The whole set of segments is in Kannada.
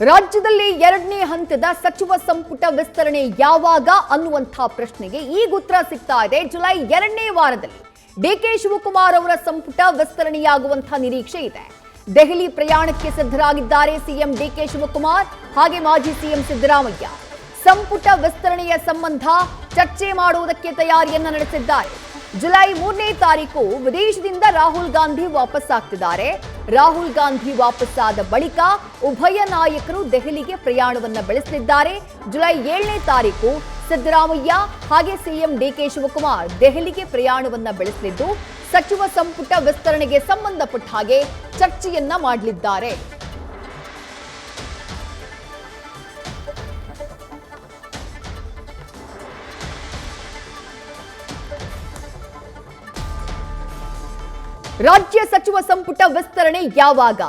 ರಾಜ್ಯದಲ್ಲಿ ಎರಡನೇ ಹಂತದ ಸಚಿವ ಸಂಪುಟ ವಿಸ್ತರಣೆ ಯಾವಾಗ ಅನ್ನುವಂಥ ಪ್ರಶ್ನೆಗೆ ಈಗ ಉತ್ತರ ಸಿಗ್ತಾ ಇದೆ. ಜುಲೈ 2ನೇ ವಾರದಲ್ಲಿ ಡಿಕೆ ಶಿವಕುಮಾರ್ ಅವರ ಸಂಪುಟ ವಿಸ್ತರಣೆಯಾಗುವಂತಹ ನಿರೀಕ್ಷೆ ಇದೆ. ದೆಹಲಿ ಪ್ರಯಾಣಕ್ಕೆ ಸಿದ್ಧರಾಗಿದ್ದಾರೆ ಸಿಎಂ ಡಿಕೆ ಶಿವಕುಮಾರ್ ಹಾಗೆ ಮಾಜಿ ಸಿಎಂ ಸಿದ್ದರಾಮಯ್ಯ. ಸಂಪುಟ ವಿಸ್ತರಣೆಯ ಸಂಬಂಧ ಚರ್ಚೆ ಮಾಡುವುದಕ್ಕೆ ತಯಾರಿಯನ್ನ ನಡೆಸಿದ್ದಾರೆ. ಜುಲೈ 3ನೇ ತಾರೀಕು ವಿದೇಶದಿಂದ ರಾಹುಲ್ ಗಾಂಧಿ ವಾಪಸ್ ಆಗ್ತಿದ್ದಾರೆ. ರಾಹುಲ್ ಗಾಂಧಿ ವಾಪಸ್ಸಾದ ಬಳಿಕ ಉಭಯ ನಾಯಕರು ದೆಹಲಿಗೆ ಪ್ರಯಾಣವನ್ನ ಬೆಳೆಸಲಿದ್ದಾರೆ. ಜುಲೈ 7ನೇ ತಾರೀಕು ಸಿದ್ದರಾಮಯ್ಯ ಹಾಗೆ ಸಿಎಂ ಡಿಕೆ ಶಿವಕುಮಾರ್ ದೆಹಲಿಗೆ ಪ್ರಯಾಣವನ್ನ ಬೆಳೆಸಲಿದ್ದು ಸಚಿವ ಸಂಪುಟ ವಿಸ್ತರಣೆಗೆ ಸಂಬಂಧಪಟ್ಟ ಹಾಗೆ ಚರ್ಚೆಯನ್ನ ಮಾಡಲಿದ್ದಾರೆ. ರಾಜ್ಯ ಸಚಿವ ಸಂಪುಟ ವಿಸ್ತರಣೆ ಯಾವಾಗ?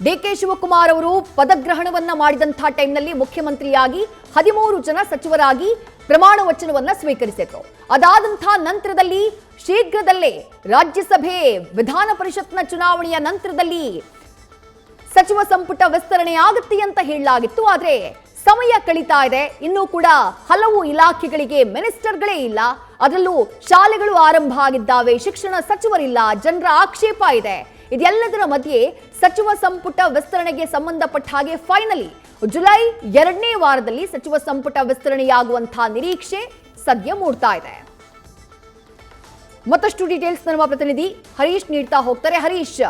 ಡಿಕೆ ಶಿವಕುಮಾರ್ ಅವರು ಪದಗ್ರಹಣವನ್ನ ಮಾಡಿದಂತಹ ಟೈಮ್ನಲ್ಲಿ ಮುಖ್ಯಮಂತ್ರಿಯಾಗಿ 13 ಜನ ಸಚಿವರಾಗಿ ಪ್ರಮಾಣ ವಚನವನ್ನ ಸ್ವೀಕರಿಸಿದ್ರು. ಅದಾದಂತಹ ನಂತರದಲ್ಲಿ ಶೀಘ್ರದಲ್ಲೇ ರಾಜ್ಯಸಭೆ ವಿಧಾನ ಪರಿಷತ್ನ ಚುನಾವಣೆಯ ನಂತರದಲ್ಲಿ ಸಚಿವ ಸಂಪುಟ ವಿಸ್ತರಣೆ ಆಗುತ್ತೆ ಅಂತ ಹೇಳಲಾಗಿತ್ತು. ಆದ್ರೆ ಸಮಯ ಕಳೀತಾ ಇದೆ. ಇನ್ನೂ ಕೂಡ ಹಲವು ಇಲಾಖೆಗಳಿಗೆ ಮಿನಿಸ್ಟರ್ಗಳೇ ಇಲ್ಲ. ಅದರಲ್ಲೂ ಶಾಲೆಗಳು ಆರಂಭ ಆಗಿದ್ದಾವೆ, ಶಿಕ್ಷಣ ಸಚಿವರಿಲ್ಲ, ಜನರ ಆಕ್ಷೇಪ ಇದೆ. ಇದೆಲ್ಲದರ ಮಧ್ಯೆ ಸಚಿವ ಸಂಪುಟ ವಿಸ್ತರಣೆಗೆ ಸಂಬಂಧಪಟ್ಟ ಹಾಗೆ ಫೈನಲಿ ಜುಲೈ 2ನೇ ವಾರದಲ್ಲಿ ಸಚಿವ ಸಂಪುಟ ವಿಸ್ತರಣೆಯಾಗುವಂತಹ ನಿರೀಕ್ಷೆ ಸದ್ಯ ಮೂಡ್ತಾ ಇದೆ. ಮತ್ತಷ್ಟು ಡೀಟೇಲ್ಸ್ ನಮ್ಮ ಪ್ರತಿನಿಧಿ ಹರೀಶ್ ನೀಡ್ತಾ ಹೋಗ್ತಾರೆ. ಹರೀಶ್,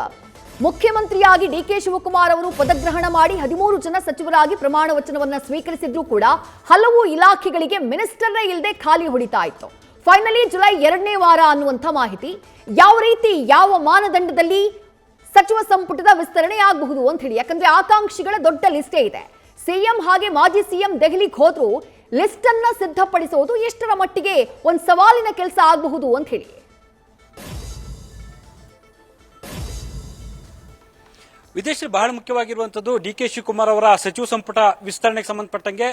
ಮುಖ್ಯಮಂತ್ರಿಯಾಗಿ ಡಿಕೆ ಶಿವಕುಮಾರ್ ಅವರು ಪದಗ್ರಹಣ ಮಾಡಿ 13 ಜನ ಸಚಿವರಾಗಿ ಪ್ರಮಾಣ ವಚನವನ್ನ ಸ್ವೀಕರಿಸಿದ್ರು ಕೂಡ ಹಲವು ಇಲಾಖೆಗಳಿಗೆ ಮಿನಿಸ್ಟರ್ನೇ ಇಲ್ಲದೆ ಖಾಲಿ ಹೊಡಿತಾ ಇತ್ತು. ಫೈನಲಿ ಜುಲೈ 2ನೇ ವಾರ ಅನ್ನುವಂಥ ಮಾಹಿತಿ. ಯಾವ ರೀತಿ ಯಾವ ಮಾನದಂಡದಲ್ಲಿ ಸಚಿವ ಸಂಪುಟದ ವಿಸ್ತರಣೆ ಆಗಬಹುದು ಅಂತ ಹೇಳಿ, ಯಾಕಂದ್ರೆ ಆಕಾಂಕ್ಷಿಗಳ ದೊಡ್ಡ ಲಿಸ್ಟೇ ಇದೆ. ಸಿಎಂ ಹಾಗೆ ಮಾಜಿ ಸಿಎಂ ದೆಹಲಿಗೆ ಹೋದ್ರು ಲಿಸ್ಟ್ ಅನ್ನ ಸಿದ್ಧಪಡಿಸೋದು ಎಷ್ಟರ ಮಟ್ಟಿಗೆ ಒಂದು ಸವಾಲಿನ ಕೆಲಸ ಆಗಬಹುದು ಅಂತ ಹೇಳಿ. ವಿದೇಶದಲ್ಲಿ ಬಹಳ ಮುಖ್ಯವಾಗಿರುವಂತದ್ದು ಡಿಕೆ ಶಿವಕುಮಾರ್ ಅವರ ಸಚಿವ ಸಂಪುಟ ವಿಸ್ತರಣೆಗೆ ಸಂಬಂಧಪಟ್ಟಂಗೆ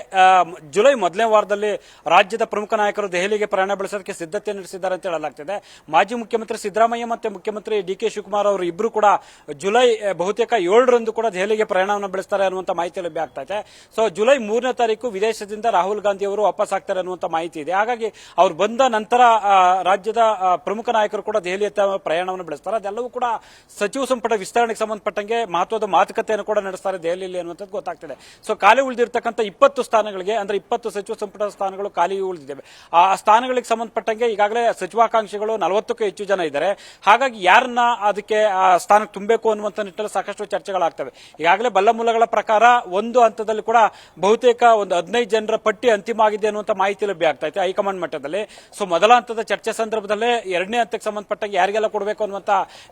ಜುಲೈ 1ನೇ ವಾರದಲ್ಲಿ ರಾಜ್ಯದ ಪ್ರಮುಖ ನಾಯಕರು ದೆಹಲಿಗೆ ಪ್ರಯಾಣ ಬೆಳೆಸೋದಕ್ಕೆ ಸಿದ್ಧತೆ ನಡೆಸಿದ್ದಾರೆ ಅಂತ ಹೇಳಲಾಗ್ತಿದೆ. ಮಾಜಿ ಮುಖ್ಯಮಂತ್ರಿ ಸಿದ್ದರಾಮಯ್ಯ ಮತ್ತೆ ಮುಖ್ಯಮಂತ್ರಿ ಡಿಕೆ ಶಿವಕುಮಾರ್ ಅವರು ಇಬ್ಬರು ಕೂಡ ಜುಲೈ ಬಹುತೇಕ 7ರಂದು ಕೂಡ ದೆಹಲಿಗೆ ಪ್ರಯಾಣವನ್ನು ಬೆಳೆಸ್ತಾರೆ ಅನ್ನುವಂಥ ಮಾಹಿತಿ ಲಭ್ಯ ಆಗ್ತಾ ಇದೆ. ಸೊ ಜುಲೈ 3ನೇ ತಾರೀಕು ವಿದೇಶದಿಂದ ರಾಹುಲ್ ಗಾಂಧಿ ಅವರು ವಾಪಸ್ ಆಗ್ತಾರೆ ಅನ್ನುವಂಥ ಮಾಹಿತಿ ಇದೆ. ಹಾಗಾಗಿ ಅವ್ರು ಬಂದ ನಂತರ ರಾಜ್ಯದ ಪ್ರಮುಖ ನಾಯಕರು ಕೂಡ ದೆಹಲಿಯತ್ತ ಪ್ರಯಾಣವನ್ನು ಬೆಳೆಸ್ತಾರೆ. ಅದೆಲ್ಲವೂ ಕೂಡ ಸಚಿವ ಸಂಪುಟ ವಿಸ್ತರಣೆಗೆ ಸಂಬಂಧಪಟ್ಟಂಗೆ ಮಹತ್ವದ ಮಾತುಕತೆಯನ್ನು ಕೂಡ ನಡೆಸ್ತಾರೆ ದೆಹಲಿಯಲ್ಲಿ ಅನ್ನುವಂಥದ್ದು ಗೊತ್ತಾಗ್ತಿದೆ. ಸೊ ಖಾಲಿ ಉಳಿದಿರ್ತಕ್ಕಂಥ 20 ಸ್ಥಾನಗಳಿಗೆ ಅಂದ್ರೆ 20 ಸಚಿವ ಸಂಪುಟ ಸ್ಥಾನಗಳು ಖಾಲಿ ಉಳಿದಿವೆ. ಆ ಸ್ಥಾನಗಳಿಗೆ ಸಂಬಂಧಪಟ್ಟಂಗೆ ಈಗಾಗಲೇ ಸಚಿವಾಕಾಂಕ್ಷಿಗಳು 40ಕ್ಕೂ ಹೆಚ್ಚು ಜನ ಇದ್ದಾರೆ. ಹಾಗಾಗಿ ಯಾರನ್ನ ಅದಕ್ಕೆ ಸ್ಥಾನಕ್ಕೆ ತುಂಬಬೇಕು ಅನ್ನುವಂಥ ನಿಟ್ಟಿನಲ್ಲಿ ಸಾಕಷ್ಟು ಚರ್ಚೆಗಳಾಗ್ತವೆ. ಈಗಾಗಲೇ ಬಲ್ಲ ಮೂಲಗಳ ಪ್ರಕಾರ ಒಂದು ಹಂತದಲ್ಲಿ ಕೂಡ ಬಹುತೇಕ ಒಂದು 15 ಜನರ ಪಟ್ಟಿ ಅಂತಿಮ ಆಗಿದೆ ಅನ್ನುವಂಥ ಮಾಹಿತಿ ಲಭ್ಯ ಆಗ್ತಾ ಇದೆ ಹೈಕಮಾಂಡ್ ಮಟ್ಟದಲ್ಲಿ. ಸೊ ಮೊದಲ ಹಂತದ ಚರ್ಚೆ ಸಂದರ್ಭದಲ್ಲೇ 2ನೇ ಹಂತಕ್ಕೆ ಸಂಬಂಧಪಟ್ಟಂಗೆ ಯಾರಿಗೆಲ್ಲ ಕೊಡಬೇಕು ಅನ್ನುವಂಥ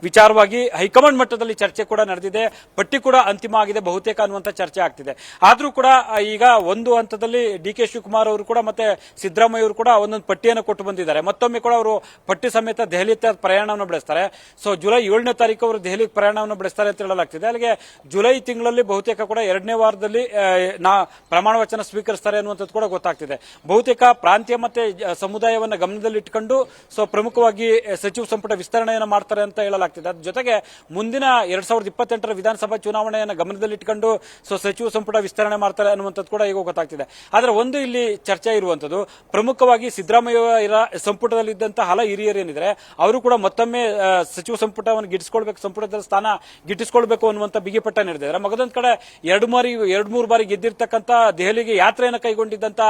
ವಿಚಾರವಾಗಿ ಹೈಕಮಾಂಡ್ ಮಟ್ಟದಲ್ಲಿ ಚರ್ಚೆ ಕೂಡ ನಡೆದಿದೆ. ಪಟ್ಟಿ ಕೂಡ ಅಂತಿಮ ಆಗಿದೆ ಬಹುತೇಕ ಅನ್ನುವಂಥ ಚರ್ಚೆ ಆಗ್ತಿದೆ. ಆದ್ರೂ ಕೂಡ ಈಗ ಒಂದು ಹಂತದಲ್ಲಿ ಡಿಕೆ ಶಿವಕುಮಾರ್ ಅವರು ಕೂಡ ಮತ್ತೆ ಸಿದ್ದರಾಮಯ್ಯ ಅವರು ಕೂಡ ಒಂದೊಂದು ಪಟ್ಟಿಯನ್ನು ಕೊಟ್ಟು ಬಂದಿದ್ದಾರೆ. ಮತ್ತೊಮ್ಮೆ ಕೂಡ ಅವರು ಪಟ್ಟಿ ಸಮೇತ ದೆಹಲಿ ಪ್ರಯಾಣವನ್ನು ಬೆಳೆಸ್ತಾರೆ. ಸೊ ಜುಲೈ 7ನೇ ತಾರೀಕು ಅವರು ದೆಹಲಿ ಪ್ರಯಾಣವನ್ನು ಬೆಳೆಸ್ತಾರೆ ಅಂತ ಹೇಳಲಾಗ್ತಿದೆ. ಅಲ್ಲಿಗೆ ಜುಲೈ ತಿಂಗಳಲ್ಲಿ ಬಹುತೇಕ ಕೂಡ 2ನೇ ವಾರದಲ್ಲಿ ಪ್ರಮಾಣ ವಚನ ಸ್ವೀಕರಿಸ್ತಾರೆ ಅನ್ನುವಂಥದ್ದು ಕೂಡ ಗೊತ್ತಾಗ್ತಿದೆ. ಬಹುತೇಕ ಪ್ರಾಂತ್ಯ ಮತ್ತೆ ಸಮುದಾಯವನ್ನು ಗಮನದಲ್ಲಿಟ್ಟುಕೊಂಡು ಸೊ ಪ್ರಮುಖವಾಗಿ ಸಚಿವ ಸಂಪುಟ ವಿಸ್ತರಣೆಯನ್ನು ಮಾಡ್ತಾರೆ ಅಂತ ಹೇಳಲಾಗ್ತಿದೆ. ಅದ್ರ ಜೊತೆಗೆ ಮುಂದಿನ 2028ರ ವಿಧಾನಸಭಾ ಚುನಾವಣೆಯನ್ನು ಗಮನದಲ್ಲಿಟ್ಟುಕೊಂಡು ಸೊ ಸಚಿವ ಸಂಪುಟ ವಿಸ್ತರಣೆ ಮಾಡ್ತಾರೆ ಅನ್ನುವಂಥದ್ದು ಕೂಡ ಈಗ ಗೊತ್ತಾಗ್ತಿದೆ. ಆದರೆ ಒಂದು ಇಲ್ಲಿ ಚರ್ಚೆ ಇರುವಂತದ್ದು ಪ್ರಮುಖವಾಗಿ ಸಿದ್ದರಾಮಯ್ಯ ಸಂಪುಟದಲ್ಲಿದ್ದಂತಹ ಹಲ ಹಿರಿಯರು ಏನಿದ್ದಾರೆ ಅವರು ಕೂಡ ಮತ್ತೊಮ್ಮೆ ಸಚಿವ ಸಂಪುಟವನ್ನು ಗಿಟ್ಟಿಸಿಕೊಳ್ಬೇಕು, ಸಂಪುಟದ ಸ್ಥಾನ ಗಿಟ್ಟಿಸಿಕೊಳ್ಬೇಕು ಅನ್ನುವಂಥ ಬಿಗಿಪಟ್ಟ ನಡೆದಿದ್ದಾರೆ. ಮಗದೊಂದು ಕಡೆ 2-3 ಬಾರಿ ಗೆದ್ದಿರ್ತಕ್ಕಂಥ ದೆಹಲಿಗೆ ಯಾತ್ರೆಯನ್ನು ಕೈಗೊಂಡಿದ್ದಂತ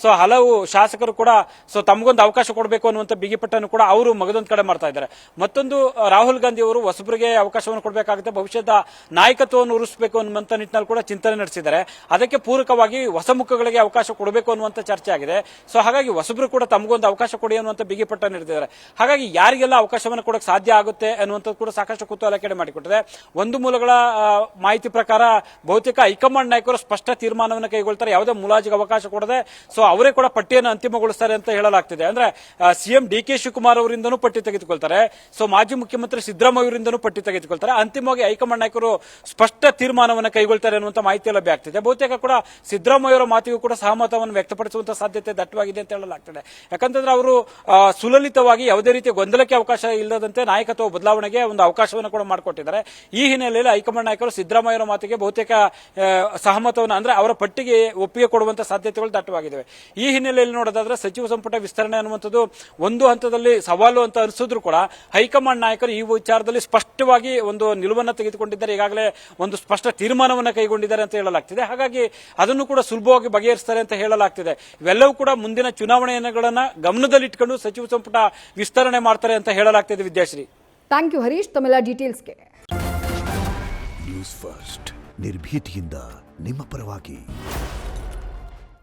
ಸೊ ಹಲವು ಶಾಸಕರು ಕೂಡ ಸೊ ತಮಗೊಂದು ಅವಕಾಶ ಕೊಡಬೇಕು ಅನ್ನುವಂಥ ಬಿಗಿಪಟ್ಟನ್ನು ಕೂಡ ಅವರು ಮಗದೊಂದು ಕಡೆ ಮಾಡ್ತಾ ಇದ್ದಾರೆ. ಮತ್ತೊಂದು ರಾಹುಲ್ ಗಾಂಧಿ ಅವರು ಹೊಸಬರಿಗೆ ಅವಕಾಶವನ್ನು ಕೊಡಬೇಕಾಗುತ್ತೆ, ಭವಿಷ್ಯದ ನಾಯಕತ್ವವನ್ನು ಉರುಳಿಸಬೇಕು ಅನ್ನುವಂಥ ನಿಟ್ಟಿನಲ್ಲಿ ಕೂಡ ಚಿಂತನೆ ನಡೆಸಿದ್ದಾರೆ. ಅದಕ್ಕೆ ಪೂರಕವಾಗಿ ಹೊಸ ಮುಖಗಳಿಗೆ ಅವಕಾಶ ಕೊಡಬೇಕು ಅನ್ನುವಂಥ ಚರ್ಚೆ ಆಗಿದೆ. ಸೊ ಹಾಗಾಗಿ ಹೊಸಬರು ಕೂಡ ತಮಗೊಂದು ಅವಕಾಶ ಕೊಡಿ ಅನ್ನುವಂಥ ಬಿಗಿಪಟ್ಟ ನೀಡಿದ್ದಾರೆ. ಹಾಗಾಗಿ ಯಾರಿಗೆಲ್ಲ ಅವಕಾಶವನ್ನು ಕೊಡಕ್ಕೆ ಸಾಧ್ಯ ಆಗುತ್ತೆ ಅನ್ನುವಂಥದ್ದು ಕೂಡ ಸಾಕಷ್ಟು ಕುತೂಹಲ ಕೆಡೆ ಮಾಡಿಕೊಟ್ಟಿದೆ. ಒಂದು ಮೂಲಗಳ ಮಾಹಿತಿ ಪ್ರಕಾರ ಬಹುತೇಕ ಹೈಕಮಾಂಡ್ ನಾಯಕರು ಸ್ಪಷ್ಟ ತೀರ್ಮಾನವನ್ನು ಕೈಗೊಳ್ತಾರೆ, ಯಾವುದೇ ಮುಲಾಜಿಗೆ ಅವಕಾಶ ಕೊಡದೆ ಸೊ ಅವರೇ ಕೂಡ ಪಟ್ಟಿಯನ್ನು ಅಂತಿಮಗೊಳಿಸ್ತಾರೆ ಅಂತ ಹೇಳಲಾಗ್ತಿದೆ. ಅಂದ್ರೆ ಸಿಎಂ ಡಿಕೆ ಶಿವಕುಮಾರ್ ಅವರಿಂದನೂ ಪಟ್ಟಿ ತೆಗೆದುಕೊಳ್ತಾರೆ, ಸೊ ಮಾಜಿ ಮುಖ್ಯಮಂತ್ರಿ ಸಿದ್ದರಾಮಯ್ಯ ಅವರಿಂದನೂ ಪಟ್ಟಿ ತೆಗೆದುಕೊಳ್ತಾರೆ. ಅಂತಿಮವಾಗಿ ಹೈಕಮಾಂಡ್ ನಾಯಕರು ನಾಯಕರು ಸ್ಪಷ್ಟ ತೀರ್ಮಾನವನ್ನು ಕೈಗೊಳ್ತಾರೆ ಅನ್ನುವಂಥ ಮಾಹಿತಿ ಲಭ್ಯ ಆಗ್ತಿದೆ. ಬಹುತೇಕ ಕೂಡ ಸಿದ್ದರಾಮಯ್ಯ ಅವರ ಮಾತಿಗೂ ಕೂಡ ಸಹಮತವನ್ನು ವ್ಯಕ್ತಪಡಿಸುವಂತಹ ಸಾಧ್ಯತೆ ದಟ್ಟವಾಗಿದೆ ಅಂತ ಹೇಳಲಾಗ್ತದೆ. ಯಾಕಂತಂದ್ರೆ ಅವರು ಸುಲಲಿತವಾಗಿ ಯಾವುದೇ ರೀತಿಯ ಗೊಂದಲಕ್ಕೆ ಅವಕಾಶ ಇಲ್ಲದಂತೆ ನಾಯಕತ್ವ ಬದಲಾವಣೆಗೆ ಒಂದು ಅವಕಾಶವನ್ನು ಕೂಡ ಮಾಡಿಕೊಟ್ಟಿದ್ದಾರೆ. ಈ ಹಿನ್ನೆಲೆಯಲ್ಲಿ ಹೈಕಮಾಂಡ್ ನಾಯಕರು ಸಿದ್ದರಾಮಯ್ಯ ಅವರ ಮಾತಿಗೆ ಬಹುತೇಕ ಸಹಮತವನ್ನು ಅಂದ್ರೆ ಅವರ ಪಟ್ಟಿಗೆ ಒಪ್ಪಿಗೆ ಕೊಡುವಂತಹ ಸಾಧ್ಯತೆಗಳು ದಟ್ಟವಾಗಿದ್ದಾವೆ. ಈ ಹಿನ್ನೆಲೆಯಲ್ಲಿ ನೋಡೋದಾದ್ರೆ ಸಚಿವ ಸಂಪುಟ ವಿಸ್ತರಣೆ ಅನ್ನುವಂಥದ್ದು ಒಂದು ಹಂತದಲ್ಲಿ ಸವಾಲು ಅಂತ ಅನಿಸಿದ್ರು ಕೂಡ ಹೈಕಮಾಂಡ್ ನಾಯಕರು ಈ ವಿಚಾರದಲ್ಲಿ ಸ್ಪಷ್ಟವಾಗಿ ಒಂದು ನಿಲುವನ್ನು ತೆಗೆದುಕೊಂಡಿದ್ದಾರೆ. ಈಗಾಗಲೇ ಒಂದು ಸ್ಪಷ್ಟ ತೀರ್ಮಾನವನ್ನು ಕೈಗೊಂಡಿದ್ದಾರೆ ಅಂತ ಹೇಳಲಾಗ್ತಿದೆ. ಹಾಗಾಗಿ ಅದನ್ನು ಕೂಡ ಸುಲಭವಾಗಿ ಬಗೆಹರಿಸ್ತಾರೆ ಅಂತ ಹೇಳಲಾಗ್ತಿದೆ. ಇವೆಲ್ಲವೂ ಕೂಡ ಮುಂದಿನ ಚುನಾವಣೆಗಳನ್ನ ಗಮನದಲ್ಲಿಟ್ಕೊಂಡು ಸಚಿವ ಸಂಪುಟ ವಿಸ್ತರಣೆ ಮಾಡ್ತಾರೆ ಅಂತ ಹೇಳಲಾಗ್ತಿದೆ. ವಿದ್ಯಾಶ್ರೀ, ಥ್ಯಾಂಕ್ ಯು ಹರೀಶ್ ತಮ್ಮೆಲ್ಲ ಡೀಟೇಲ್ಸ್ಗೆ. ನ್ಯೂಸ್ ಫಸ್ಟ್ ನಿರ್ಭೀತಿಯಿಂದ ನಿಮ್ಮ ಪರವಾಗಿ.